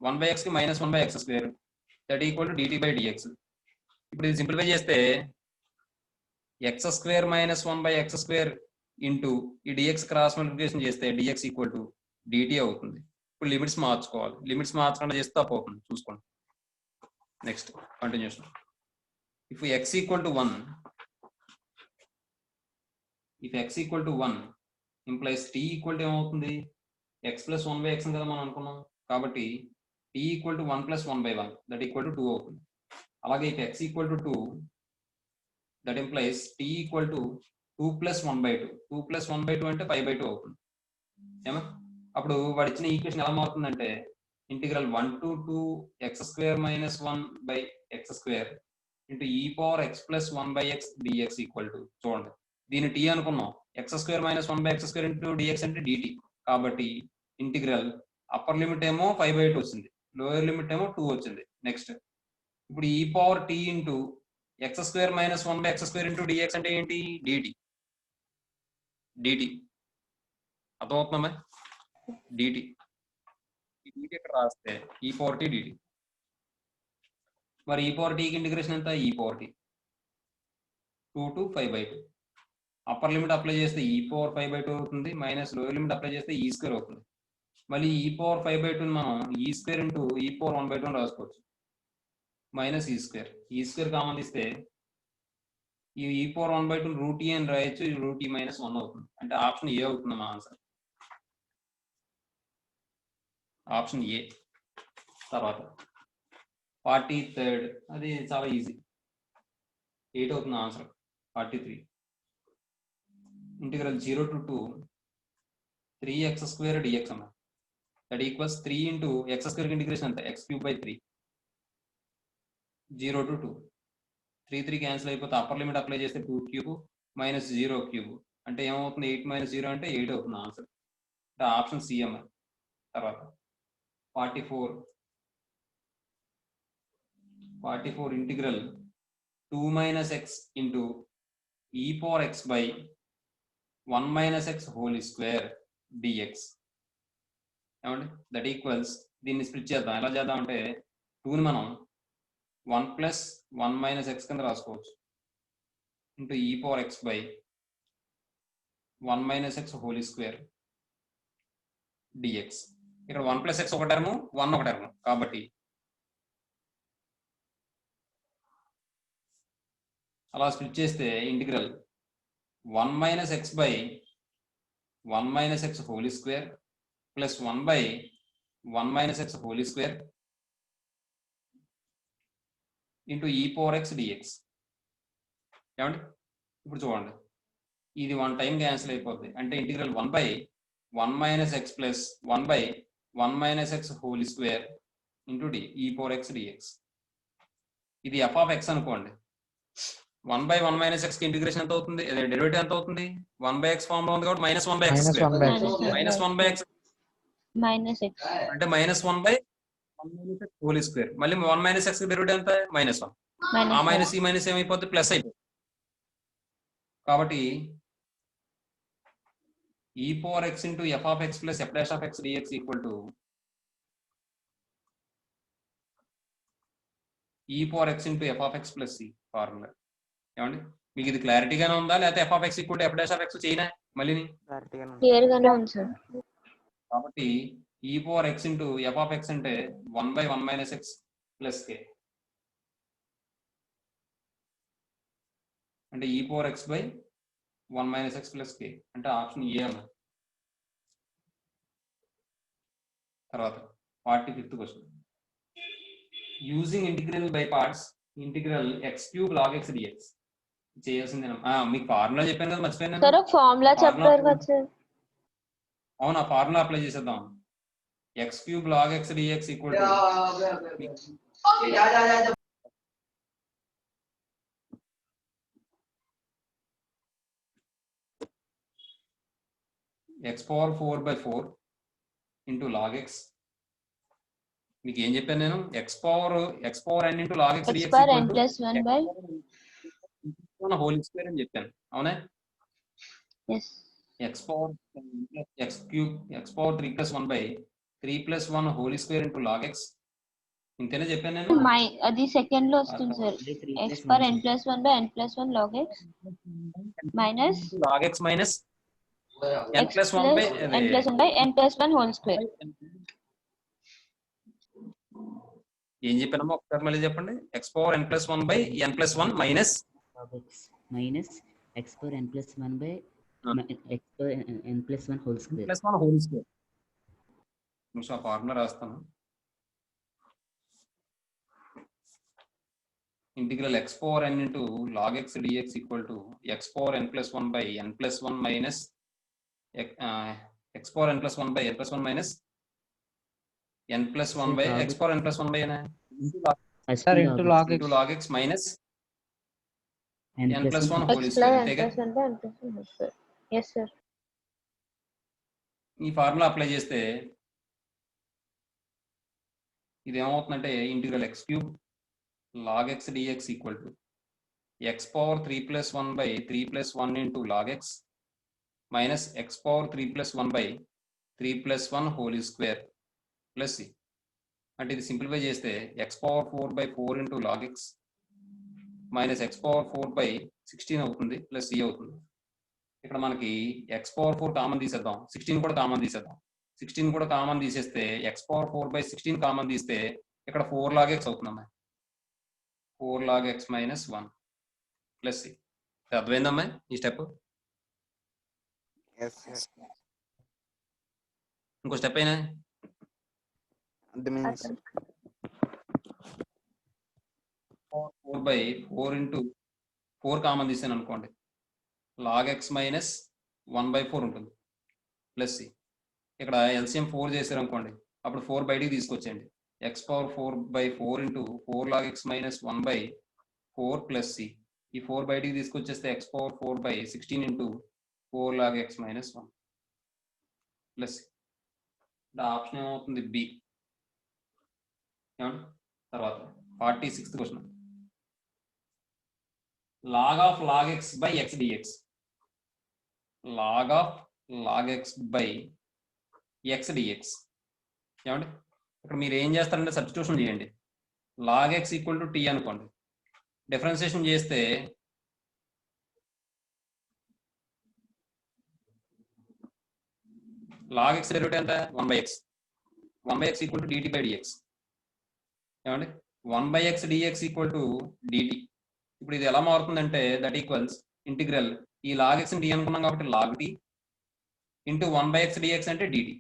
1/xకి -1/x² that equal to dt/dx. ఇప్పుడు ఇది సింప్లిఫై చేస్తే x² - 1/x² ఇంటూ ఈ dx క్రాస్ మల్టిప్లికేషన్ చేస్తే dx ఈక్వల్ టు dt అవుతుంది. ఇప్పుడు లిమిట్స్ మార్చుకోవాలి. లిమిట్స్ మార్చకుండా చేస్తే తప్పు అవుతుంది, చూసుకోండి. Next continuation. If x equal to 1, if x equal to 1 implies t equal to ఏమవుతుంది, x ప్లస్ 1/x కదా మనం అనుకున్నాం. కాబట్టి t equal to 1 plus 1/1 that equal to 2 అవుతుంది. అలాగే if x equal to 2 that implies t equal to 2 plus 1/2. 2 plus 1/2 అంటే 5/2 అవుతుంది. ఏమా అప్పుడు వాడు ఇచ్చిన ఈక్వేషన్ ఎలా మారుతుందంటే integral 1 to 2 x² - 1/x² into e power x plus 1/x dx equal to, చూడండి దీని t అనుకున్నాం, x² - 1/x² ఇంటూ dx అంటే dt. కాబట్టి ఇంటిగ్రల్ అప్పర్ లిమిట్ ఏమో 5/2 వచ్చింది, లోయర్ లిమిట్ ఏమో 2 వచ్చింది. నెక్స్ట్ ఇప్పుడు e power t into x² - 1/x² into dx అంటే ఏంటి, dt. అర్థమవుతుందా, dt. dt ఇక్కడ రాస్తే e పవర్ t dt. మరి e పవర్ t కి ఇంటిగ్రేషన్ ఎంత, e power t 2 to 5/2. Upper limit apply చేస్తే e పవర్ 5/2 అవుతుంది, మైనస్ లోయర్ లిమిట్ అప్లై చేస్తే e² అవుతుంది. మళ్ళీ e పవర్ 5/2 మనం e² ఇంటూ e పవర్ 1/2 రాసుకోవచ్చు, మైనస్ e² కామన్ తీస్తే ఈ e పవర్ 1/2 రూట్ e అని రాయొచ్చు, ఇది రూట్ e - 1 అవుతుంది. అంటే ఆప్షన్ ఏ అవుతుంది మా ఆన్సర్, ఆప్షన్ ఏ. తర్వాత 43rd, అది చాలా ఈజీ, 8 అవుతుంది answer. 43 integral 0 to 2 3x² dx అన్న that equals 3 into x² integration అంత x³ 3. 0 to 2 3 క్యాన్సిల్ అయిపోతే అప్పర్ లిమిట్ అప్లై చేస్తే 2³ మైనస్ 0³ అంటే ఏమవుతుంది, 8 - 0 అంటే 8 అవుతుంది ఆన్సర్. అంటే ఆప్షన్ సి అమ్మ. తర్వాత 44 integral 2 - x into e power x by 1 - x whole square dx ఏమండి దట్ ఈక్వల్స్, దీన్ని స్ప్లిట్ చేద్దాం. ఎలా చేద్దాం అంటే 2ని మనం 1 ప్లస్ 1 - x కింద రాసుకోవచ్చు into e power x by 1 - x whole square dx. ఇక్కడ 1 ప్లస్ x ఒక టర్ము, 1 ఒక టర్ము, కాబట్టి అలా స్ప్లిట్ చేస్తే integral 1 - x by 1 - x whole square plus 1 by 1 - x whole square into e power x dx. ఏమండి ఇప్పుడు చూడండి, ఇది 1 టైం క్యాన్సిల్ అయిపోద్ది. అంటే integral 1 by 1 - x plus 1 by 1 - x whole square into e power x dx. ఇది f of x అనుకోండి. 1 by 1 - x కి integration ఎంత అవుతుంది, డెరివేటివ్ ఎంత అవుతుంది, 1/x ఫామ్ లో ఉంది కాబట్టి -1/x² -1/x అంటే -1 బై 1 - x హోల్ స్క్వేర్. మళ్ళీ 1 - x డెరివేటివ్ ఎంత, -1. ఆ మైనస్ ఈ మైనస్ ఏమైపోతుంది, ప్లస్ అయిపోతుంది. కాబట్టి e power x into f of x plus f dash of x dx equal to e power x into f of x plus c formula. ఏమండి మీకు ఇది క్లారిటీగానే ఉందా, లేకపోతే f of x equal to f dash of x చేయనా మళ్ళీ? Clear గానే ఉంది sir. కాబట్టి e power x into f of x అంటే 1 బై 1 - x ప్లస్ k అంటే e power x by 1 - x plus k అంటే ఆప్షన్ ఏ అన్న. తర్వాత 45th question. Using integral by parts integral x³ log x dx చేయాల్సిందే. మీకు formula చెప్పాను కదా, మర్చిపోయాను. సార్ ఫార్ములా చెప్పారు కదా సార్. అవునా, ఫార్ములా అప్లై చేసేద్దాం. x³ log x dx equal to x power 4/4 into log x. మీకు ఏం చెప్పాను నేను, x power n into log x dx x power n plus 1 by 1 whole square అని చెప్పాను అవునా yes x power x cube x power 3 plus 1 by 3 plus 1 whole square into log x ఇంతేనా చెప్పాను నేను అది సెకండ్ లో వస్తుంది sir X per n plus 1 by n plus 1 log x minus log x minus n x plus 1 by n plus 1 by n plus 1 whole square. ఏం చెప్పానమ్మా ఒకసారి మళ్ళీ చెప్పండి x power n plus 1 by n plus 1 minus log x minus x power n plus 1 by x power n plus 1 whole square. plus 1 whole square. నిమిషం ఆ formula రాస్తాను. Integral x power n into log x dx equal to x power n plus 1 by n plus 1 minus x power n plus 1 by n plus 1 minus n plus 1 by x power n plus 1 by n sir into log x minus n plus 1 whole x square. plus n plus 1 by n plus 1 whole square. Yes sir. ఈ formula apply చేస్తే ఇది ఏమవుతుందంటే integral x cube log x dx equal to x power 3 plus 1 by 3 plus 1 into log x minus x power 3 plus 1 by 3 plus 1 whole square plus c. అంటే ఇది simplify చేస్తే x power 4 by 4 into log x minus x power 4 by 16 అవుతుంది plus c అవుతుంది. ఇక్కడ మనకి x power 4 common తీసేద్దాం, 16 కూడా common తీసేద్దాం. 16 కూడా కామన్ తీసేస్తే x power 4 by 16 కామన్ తీస్తే ఇక్కడ 4 log x అవుతుందమ్మా. 4 log x minus 1 plus c. అర్థమైందమ్మా ఈ స్టెప్? ఇంకో స్టెప్ అయినా 4 by 4 into 4 కామన్ తీసాను అనుకోండి, log x minus 1 by 4 ఉంటుంది ప్లస్ c. ఇక్కడ ఎల్సిఎం 4 చేశారు అనుకోండి, అప్పుడు 4 బయటికి తీసుకొచ్చేయండి. x power 4 by 4 into 4 log x minus 1 by 4 plus c. ఈ 4 బయటికి తీసుకొచ్చేస్తే x power 4 by 16 into 4 log x minus 1 plus c. Option ఏమవుతుంది? బి. తర్వాత 46th question, log of log x by x dx. log of log x by x dx ఏమండి? ఇక్కడ మీరు ఏం చేస్తారంటే substitution చేయండి. log x equal to t అనుకోండి, differentiation చేస్తే log x డెరివేటివ్ ఎంత? 1/x. 1/x equal to dt by dx. ఏమండి? 1/x dx equal to dt. ఇప్పుడు ఇది ఎలా మారుతుందంటే దట్ ఈక్వల్స్ ఇంటిగ్రల్ ఈ log x ని t అనుకున్నాం కాబట్టి log t into 1/x dx అంటే dt.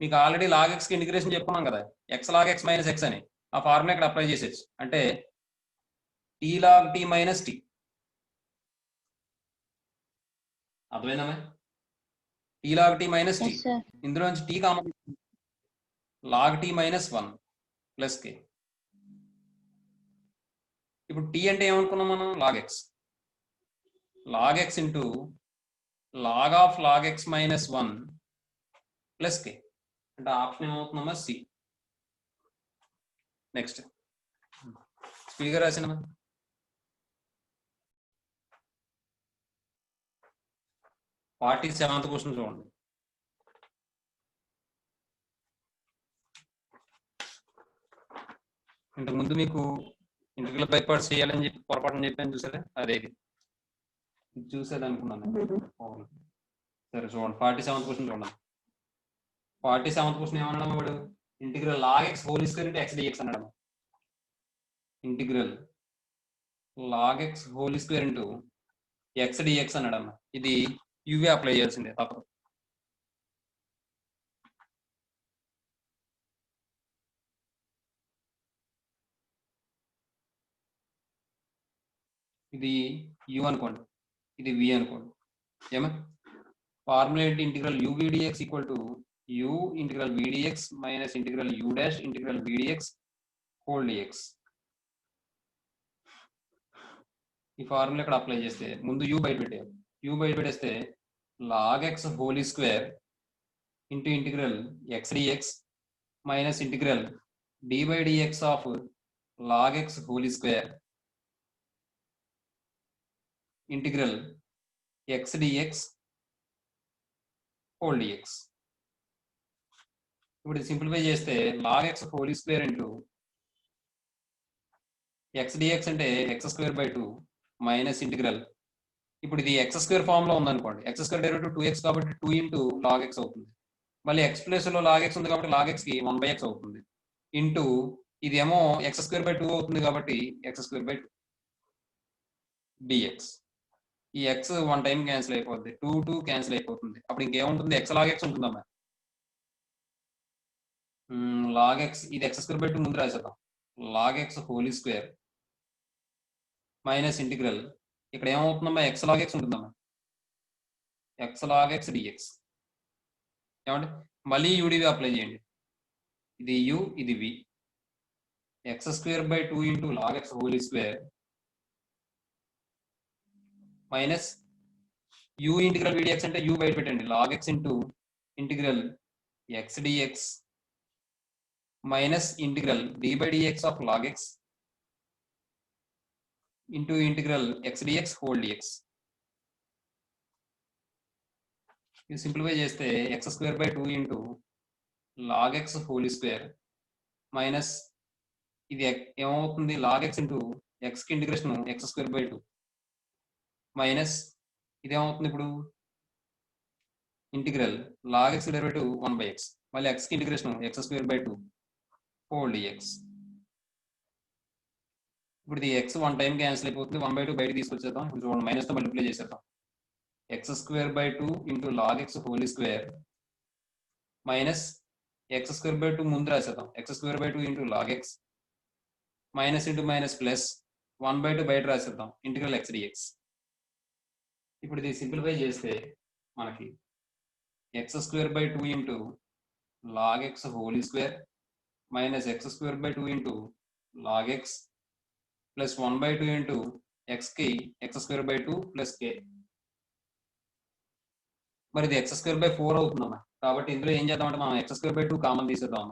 మీకు ఆల్రెడీ log x కి ఇంటిగ్రేషన్ చెప్పుకున్నాం కదా, x log x minus x అని. ఆ ఫార్ములా ఇక్కడ అప్లై చేసేచ్చు. అంటే t log t minus t. అర్థమైందమ్మా? t log t minus t. Yes sir. ఇందులో నుంచి t common, log t minus 1 plus k. ఇప్పుడు t అంటే ఏమనుకున్నాం మనం? log x. log x into log of log x minus 1 plus k. అంటే option ఏమవుతుందమ్మా? C. Next స్పీడ్గా రాసినమ్మా. Party 7th question చూడండి. ఇంతకుముందు మీకు ఇంటిగ్రల్ బై పార్ట్స్ చేయాలని చెప్పి పొరపాటుని చెప్పాను చూసారా, అదే చూసేది అనుకున్నాను. సరే చూడండి 47th క్వశ్చన్ చూడండి. 47th క్వశ్చన్ ఏమన్నాడు వాడు? Integral log x whole square into x dx అన్నాడు. Integral log x whole square into x dx అన్నాడు అన్న. ఇది యూవీ అప్లై చేయాల్సిందే తప్పదు. ఇది u అనుకోండి, ఇది v అనుకోండి. ఏమా ఫార్ములా ఏంటి? Integral u v dx equal to u integral v dx minus integral u dash integral v dx whole dx. ఈ ఫార్ములా ఇక్కడ అప్లై చేస్తే ముందు u బయట పెట్టారు. u బయట పెట్టేస్తే log x whole square into integral x dx minus integral d by dx of log x whole square integral x dx whole dx. ఇప్పుడు simplify చేస్తే log x whole square into x d x అంటే x square by 2 minus integral. ఇప్పుడు ఇది x square form లో ఉందనుకోండి, X square derivative 2x కాబట్టి 2 into log X అవుతుంది. మళ్ళీ ఎక్స్ ప్లేస్ లో లాగ్ ఎక్స్ ఉంది కాబట్టి లాగ్ ఎక్స్ కి 1/x అవుతుంది. ఇంటూ ఇది ఏమో ఎక్స్ స్క్వేర్ బై 2 అవుతుంది కాబట్టి ఎక్స్ స్క్వేర్ బై 2 డిఎక్స్. ఈ ఎక్స్ 1 టైం క్యాన్సిల్ అయిపోద్ది, 2 క్యాన్సిల్ అయిపోతుంది. అప్పుడు ఇంకేముంటుంది, ఎక్స్ లాగ్ ఎక్స్ ఉంటుందమ్మా. లాగ్ ఎక్స్, ఇది ఎక్స్ స్క్వేర్ బై 2 ముందు రాసేద్దాం. Log x whole square minus integral, ఇక్కడ ఏమవుతుందమ్మా, ఎక్స్ లాగ్ ఎక్స్ ఉంటుందమ్మా, ఎక్స్ లాగ్ ఎక్స్ డిఎక్స్. ఏమండి, మళ్ళీ యూడివి అప్లై చేయండి. ఇది యు, ఇది v. X square by 2 into log x whole square minus u integral విడిఎక్స్ అంటే యు బయట పెట్టండి, log x into integral x dx minus integral d by dx of log x into integral x dx whole dx. ఇది simplify చేస్తే x square by 2 into log x whole square minus ఇది ఏమవుతుంది, log x into x కి integration x square by 2 minus ఇదేమవుతుంది ఇప్పుడు integral log x derivative 1/x మళ్ళీ x కి integration x square by 2 whole dx. ఇప్పుడు ఇది ఎక్స్ 1 టైం క్యాన్సిల్ అయిపోతుంది, 1/2 బయట తీసుకొచ్చేద్దాం. ఇప్పుడు చూడండి, మైనస్ తో మల్టిప్లై చేసేద్దాం. X square by 2 into log x whole square minus x square by 2 ముందు రాసేద్దాం, x square by 2 into log x minus into minus plus 1/2 బయట రాసేద్దాం, ఇంటిగ్రల్ ఎక్స్ డిఎక్స్. ఇప్పుడు ఇది సింప్లిఫై చేస్తే మనకి x square by 2 into log x whole square minus x square by 2 into log x plus 1/2 into x కి x square by 2 plus k. మరి ఇది x square by 4 అవుతుందమ్మా. కాబట్టి ఇందులో ఏం చేద్దామంటే మనం ఎక్స్ స్క్వేర్ బై 2 కామన్ తీసేద్దాం.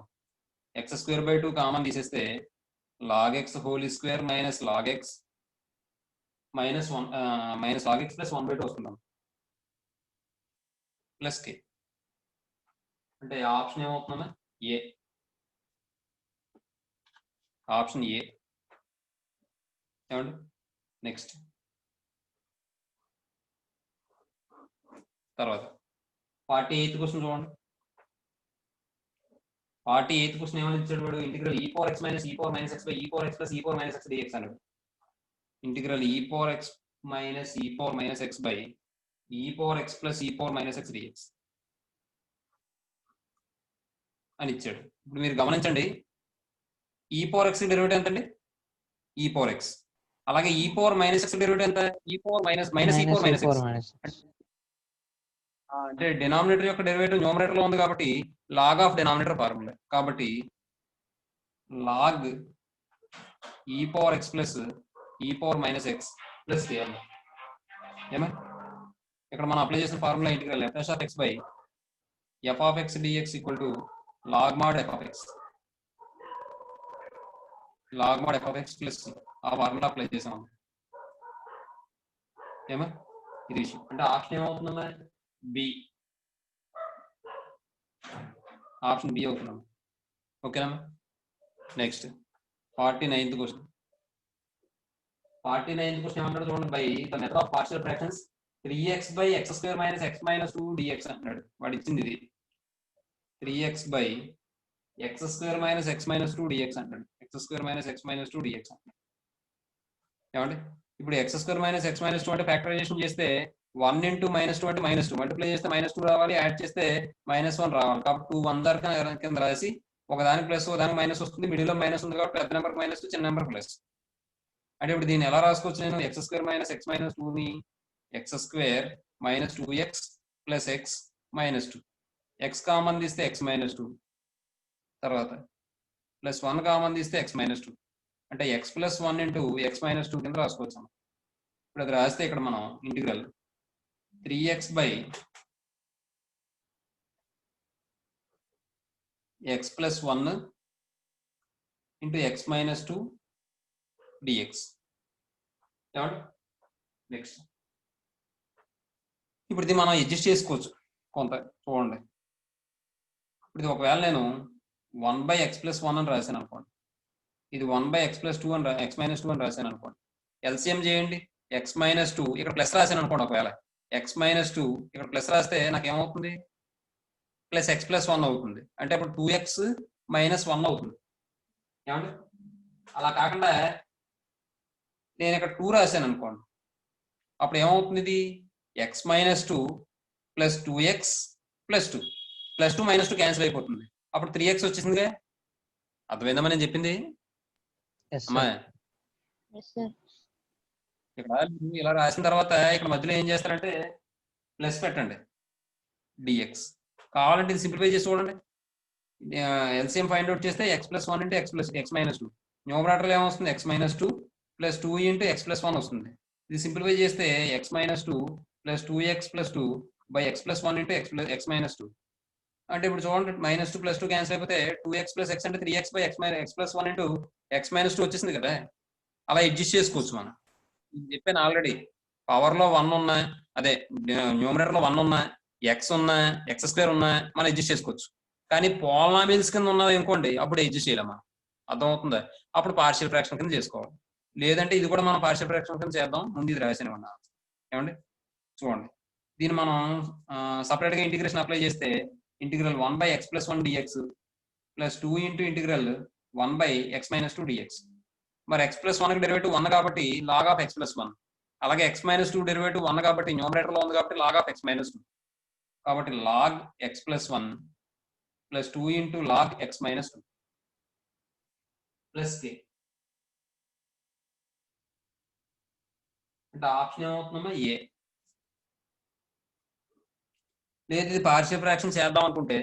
ఎక్స్ స్క్వేర్ బై 2 కామన్ తీసేస్తే log x whole square minus log x minus log x plus 1/2 వస్తుందాం ప్లస్ కే. అంటే ఆప్షన్ ఏమవుతుందమ్మా, ఏ. Option A. ఏమండి, నెక్స్ట్ తర్వాత 48th క్వశ్చన్ చూడండి. 48th క్వశ్చన్ ఏమని ఇచ్చాడు వాడు, integral e power x minus e power minus x by e power x plus e power minus x dx అన్నాడు. Integral e power x minus e power minus x by e power x plus e power minus x dx అని ఇచ్చాడు. ఇప్పుడు మీరు గమనించండి, e power x derivative ఎంత అండి, e power x. అలాగే e power minus x derivative ఎంత, e power minus e power minus x. అంటే డినామినేటర్ యొక్క డెరివేటివ్ న్యూమరేటర్ లో ఉంది కాబట్టి లాగ్ ఆఫ్ డినామినేటర్ ఫార్ములా. కాబట్టి log e power x plus e power minus x plus k. ఏమా ఇక్కడ మనం అప్లై చేసిన formula integral f of x by f of x dx equal to log mod f of x, log mod f of x plus ఆ formula apply చేసాం. ఏమా ఇది విషయం. అంటే ఆప్షన్ ఏమవుతుందమ్మా, బి. ఆప్షన్ బి అవుతున్నాం. ఓకేనా. Next 49th question. 49th question ఏమన్నాడు చూడండి, by the method of partial fractions 3x by x square minus x minus 2 dx అంటున్నాడు. వాడు ఇచ్చింది ఇది 3x by x square minus x minus 2 dx అంటాడు. x square minus x minus 2 dx అంటాడు. ఏమండి, ఇప్పుడు x square minus x minus 2 అంటే factorisation చేస్తే 1 ఇంటూ మైనస్ 2 అంటే మైనస్ 2, మల్టిప్లై చేస్తే మైనస్ 2 రావాలి, యాడ్ చేస్తే మైనస్ 1 రావాలి. కాబట్టి 2 1 కింద రాసి ఒకదానికి ప్లస్ ఒకదానికి మైనస్ వస్తుంది, మిడిల్ లో మైనస్ ఉంది కాబట్టి పెద్ద నెంబర్ మైనస్, చిన్న నెంబర్ ప్లస్. అంటే ఇప్పుడు దీన్ని ఎలా రాసుకోవచ్చు, నేను x square minus x minus 2ని x square minus 2x plus x minus 2, x common తీస్తే x మైనస్ 2, తర్వాత ప్లస్ 1 కామన్ తీస్తే x మైనస్ 2, అంటే x plus 1 into x minus 2 కింద రాసుకోవచ్చు. ఇప్పుడు అది రాస్తే ఇక్కడ మనం integral 3x by x plus 1 into x minus 2 dx. Next ఇప్పుడు ఇది మనం అడ్జస్ట్ చేసుకోవచ్చు కొంత. చూడండి, ఇప్పుడు ఇది ఒకవేళ నేను 1/x+1 అని రాశాను అనుకోండి, ఇది 1/x+2 అని x-2 అని రాశాను అనుకోండి. ఎల్సిఎం చేయండి. x-2 ఇక్కడ ప్లస్ రాశాను అనుకోండి. ఒకవేళ x-2 ఇక్కడ ప్లస్ రాస్తే నాకు ఏమవుతుంది? +x+1 అవుతుంది. అంటే అప్పుడు 2x-1 అవుతుంది. ఏమండి? అలా కాకుండా నేను ఇక్కడ 2 రాశాను అనుకోండి, అప్పుడు ఏమవుతుంది? ఇది x-2 + 2x + 2 +2 -2 క్యాన్సిల్ అయిపోతుంది. అప్పుడు 3x వచ్చేసిందిగా. అర్థమైందమ్మా నేను చెప్పింది? Yes, అమ్మా sir. Yes, sir. ఇక్కడ మీరు ఇలా రాసిన తర్వాత ఇక్కడ మధ్యలో ఏం చేస్తారంటే ప్లస్ పెట్టండి dx. కావాలంటే ఇది సింప్లిఫై చేసి చూడండి. ఎల్సిఎం ఫైండ్ అవుట్ చేస్తే x+1 × x-2. న్యూమరేటర్లో ఏమొస్తుంది? x-2 + 2 × x+1 వస్తుంది. ఇది సింప్లిఫై చేస్తే x-2 + 2x + 2 x+1 × x-2. అంటే ఇప్పుడు చూడండి, -2 + 2 క్యాన్సిల్ అయిపోతే 2x + x అంటే 3x x+1 × x-2 వచ్చేసింది కదా. అలా అడ్జస్ట్ చేసుకోవచ్చు మనం. చెప్పాను ఆల్రెడీ, పవర్ లో 1 ఉన్నా, అదే న్యూమరేటర్ లో 1 ఉన్నా, x ఉన్నా, x² ఉన్నా మనం అడ్జస్ట్ చేసుకోవచ్చు. కానీ పోలామిల్స్ కింద ఉన్నది అనుకోండి, అప్పుడు అడ్జస్ట్ చేయలేమా. అర్థమవుతుందా? అప్పుడు పార్షియల్ ఫ్రాక్షన్ కింద చేసుకోవాలి. లేదంటే ఇది కూడా మనం పార్షియల్ ఫ్రాక్షన్ కింద చేద్దాం. ముందు ఇది రాసినవన్నా. ఏమండి? చూడండి, దీన్ని మనం సపరేట్ గా ఇంటిగ్రేషన్ అప్లై చేస్తే integral 1/x+1 dx + 2 × 1/x-2 dx. మరి x+1 డెరివేటివ్ 1 కాబట్టి log of x+1, అలాగే x-2 డెరివేటివ్ 1 కాబట్టి న్యూమరేటర్ లో ఉంది కాబట్టి log of x-2. కాబట్టి log x+1 + 2 × log x-2 + k. అంటే ఆప్షన్ ఏమవుతుందమ్మా? ఏ. లేదు ఇది పార్షియల్ ఫ్రాక్షన్ చేద్దాం అనుకుంటే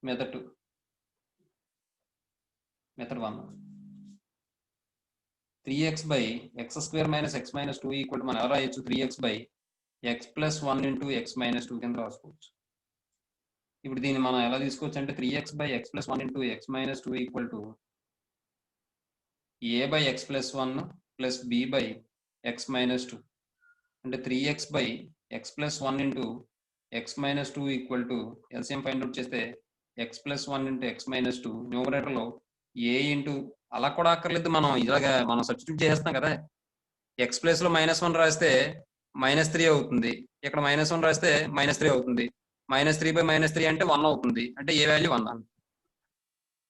మెథడ్ 2, మెథడ్ 1. 3x/x² - x-2 మనం ఎలా రాయొచ్చు? 3x/x+1 × x-2 కింద రాసుకోవచ్చు. ఇప్పుడు దీన్ని మనం ఎలా తీసుకోవచ్చు అంటే 3x/x+1 × x-2 a/x+1 + b/x-2. అంటే 3x/x+1 × x-2 LCM find out చేస్తే x+1 × x-2 న్యూమరేటర్ లో a ఇంటూ, అలా కూడా అక్కర్లేదు, మనం ఇలాగా మనం సబ్స్టిట్యూట్ చేస్తాం కదా. x ప్లేస్ లో -1 రాస్తే -3 అవుతుంది. ఇక్కడ -1 రాస్తే -3 అవుతుంది. -3/-3 అంటే 1 అవుతుంది. అంటే ఏ వాల్యూ 1.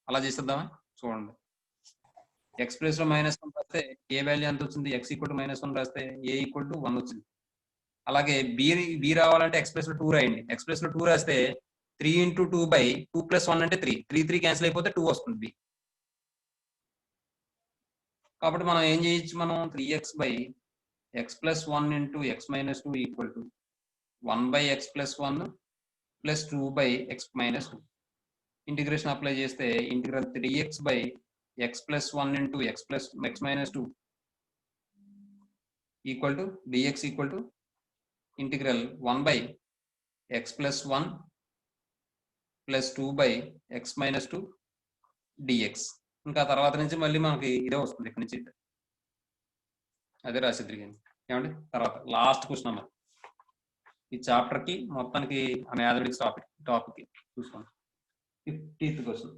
అలా చేసేద్దామా? చూడండి, x ప్లేస్ లో -1 రాస్తే ఏ వాల్యూ ఎంత వచ్చింది? x -1 రాస్తే a 1 వచ్చింది. అలాగే b రావాలంటే x ప్లేస్ లో 2 రాయండి. x ప్లేస్ లో 2 రాస్తే 3 × 2/2 + 1 అంటే 3. 3 క్యాన్సిల్ అయిపోతే 2 వస్తుంది. కాబట్టి మనం ఏం చేయొచ్చు? మనం 3x/x+1 × x-2 1/x+1 + 2/x-2. Integration apply చేస్తే integral 3x/x+1 × x-2 dx integral 1/x+1 + 2/x-2 dx. ఇంకా తర్వాత నుంచి మళ్ళీ మనకి ఇదే వస్తుంది. ఇక్కడి నుంచి అదే రాసి తిరిగింది. ఏమండి? తర్వాత లాస్ట్ క్వశ్చన్ అన్నమాట ఈ చాప్టర్ కి మొత్తానికి, ఆ మ్యాథమెటిక్స్ టాపిక్ చూసుకోండి. 50th క్వశ్చన్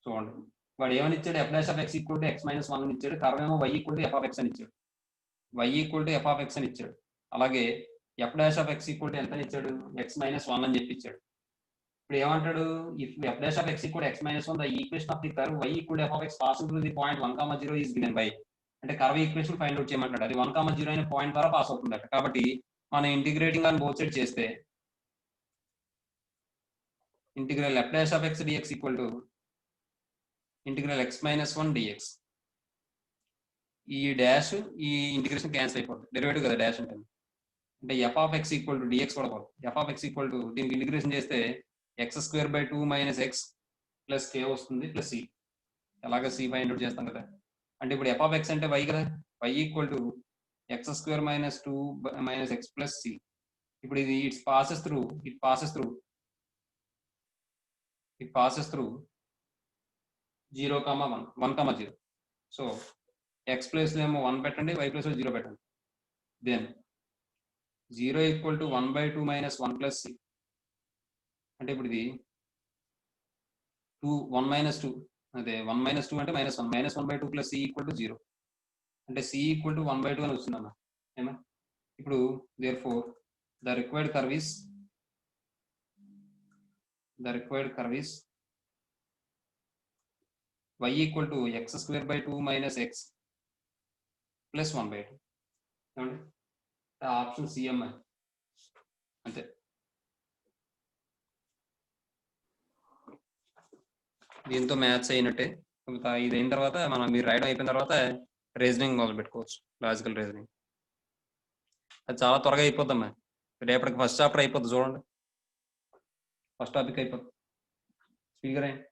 చూడండి. వాడు ఏమని ఇచ్చాడు? f'(x = x-1) అని ఇచ్చాడు. కర్వ్ ఏమో y = f(x) అని ఇచ్చాడు. y = f(x) అని ఇచ్చాడు. అలాగే f'(x) ఎంత అని ఇచ్చాడు? x-1 అని చెప్పి ఇచ్చాడు. ఇప్పుడు ఏమంటాడు? If f'(x) = x-1, the equation of the curve y = f(x) passing through the point 1, 0 is given by. అంటే కర్వ్ ఈక్వేషన్ ఫైండ్ అవుట్ చేయమంటాడు. అది 1, 0 అనే పాయింట్ ద్వారా పాస్ అవుతుందట. కాబట్టి మనం ఇంటిగ్రేటింగ్ ఆన్ బోత్ సైడ్ చేస్తే integral f'(x) dx integral x-1 dx. ఈ dash ఈ integration cancel అయిపోతుంది. డెరివేటివ్ కదా డాష్ అంటే. అంటే f(x) dx కూడా పోతుంది. f(x) దీనికి ఇంటిగ్రేషన్ చేస్తే x² / 2 - x + k వస్తుంది + c. ఎలాగ c ఫైండ్ అవుట్ చేస్తాం కదా. అంటే ఇప్పుడు f(x) అంటే y కదా. y = x² - 2 - x + c. ఇప్పుడు ఇది it passes through it passes through 0, 1, 1, 0. So x place లో 1 పెట్టండి, y place లో 0 పెట్టండి. Then 0 equal to 1/2 minus 1 plus c. అంటే ఇప్పుడు ఇది 2 1 minus 2 అదే 1 minus 2 అంటే minus 1 minus 1/2 plus c equal to 0. అంటే c equal to 1/2 అని వస్తుందమ్మా. ఏమా ఇప్పుడు therefore the required curve is y equal to x square by 2 minus x plus 1/2. ఏమండి ఆప్షన్ సి అమ్మా. అంతే. దీంతో మ్యాథ్స్ అయినట్టే. ఇది అయిన తర్వాత మీరు రాయడం అయిపోయిన తర్వాత రీజనింగ్ మొదలు పెట్టుకోవచ్చు, లాజికల్ రీజనింగ్. అది చాలా త్వరగా అయిపోద్దమ్మా. రేపటికి ఫస్ట్ చాప్టర్ అయిపోద్ది చూడండి, ఫస్ట్ టాపిక్ అయిపోద్ది. స్పీకర్ అయ్యండి.